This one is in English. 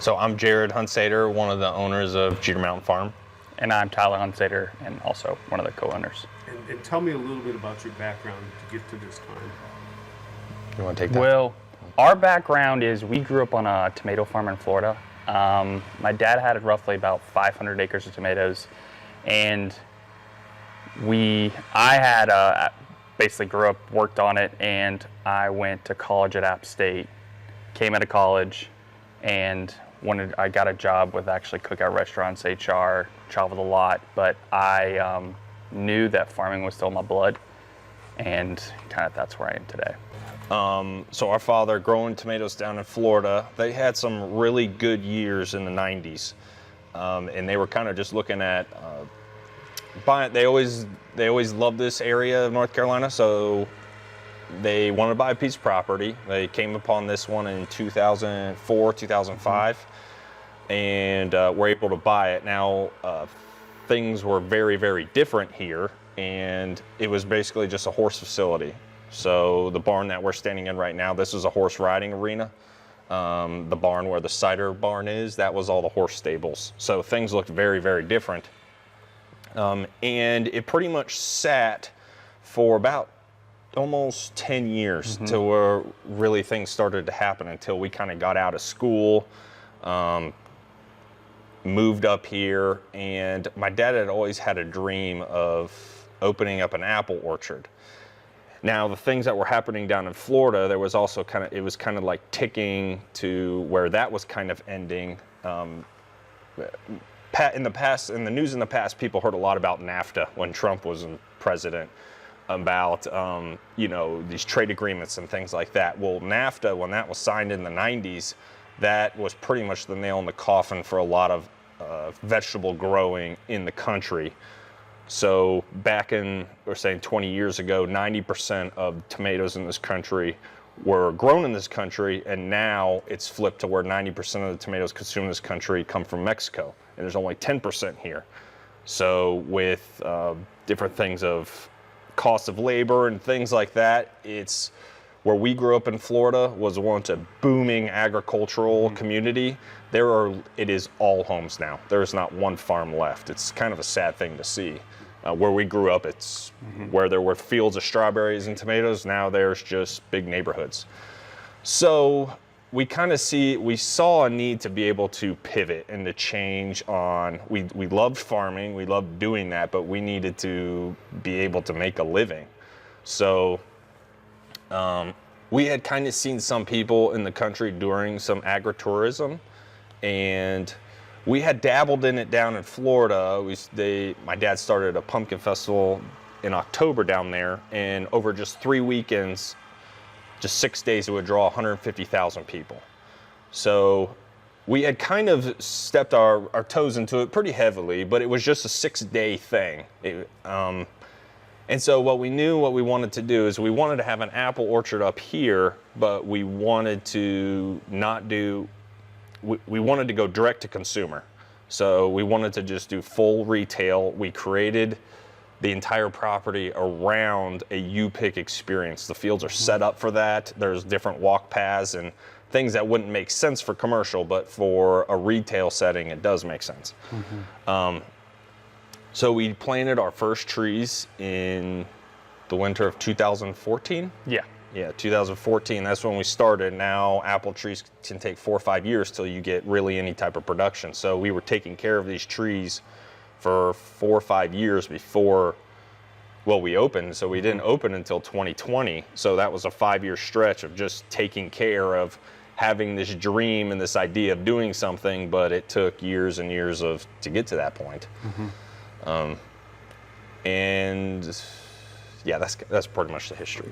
So I'm Jared Hunsader, one of the owners of Jeter Mountain Farm. And I'm Tyler Hunsader, and also one of the co-owners. And tell me a little bit about your background to get to this time. You want to take that? Well, our background is we grew up on a tomato farm in Florida. My dad had roughly about 500 acres of tomatoes, and I had basically grew up, worked on it, and I went to college at App State, came out of college, and I got a job with actually cookout restaurants, HR, traveled a lot, but I knew that farming was still in my blood, and kind of that's where I am today. So our father, growing tomatoes down in Florida, they had some really good years in the 90s, and they were kind of just looking at buying. They always loved this area of North Carolina, so they wanted to buy a piece of property. They came upon this one in 2004, 2005, and were able to buy it. Now, things were very, very different here, and it was basically just a horse facility. So the barn that we're standing in right now, this is a horse riding arena. The barn where the cider barn is, that was all the horse stables. So things looked very, very different. And it pretty much sat for about almost 10 years till where really things started to happen, until we kind of got out of school, moved up here, and my dad had always had a dream of opening up an apple orchard. Now, the things that were happening down in Florida, there was also it was kind of like ticking to where that was kind of ending. In the past, in the news in the past, people heard a lot about NAFTA when Trump was president, about these trade agreements and things like that. Well, NAFTA, when that was signed in the 90s, that was pretty much the nail in the coffin for a lot of vegetable growing in the country. So back in, we're saying 20 years ago, 90% of tomatoes in this country were grown in this country, and now it's flipped to where 90% of the tomatoes consumed in this country come from Mexico, and there's only 10% here. So with different things of cost of labor and things like that, it's where we grew up in Florida was once a booming agricultural community. It is all homes now. There is not one farm left. It's kind of a sad thing to see. Where we grew up, it's where there were fields of strawberries and tomatoes. Now there's just big neighborhoods. So we saw a need to be able to pivot and to change on. We loved farming, we loved doing that, but we needed to be able to make a living. So we had kind of seen some people in the country doing some agritourism, and we had dabbled in it down in Florida. My dad started a pumpkin festival in October down there, and over just 3 weekends, just 6 days, it would draw 150,000 people. So we had kind of stepped our toes into it pretty heavily, but it was just a 6-day thing. And so what we wanted to do is we wanted to have an apple orchard up here, but we wanted to we wanted to go direct to consumer. So we wanted to just do full retail. We created the entire property around a U-pick experience. The fields are set up for that. There's different walk paths and things that wouldn't make sense for commercial, but for a retail setting, it does make sense. So we planted our first trees in the winter of 2014. Yeah, 2014, that's when we started. Now, apple trees can take 4 or 5 years till you get really any type of production. So we were taking care of these trees for 4 or 5 years before, we opened. So we didn't open until 2020. So that was a 5-year stretch of just taking care of having this dream and this idea of doing something, but it took years and years to get to that point. And yeah, that's pretty much the history.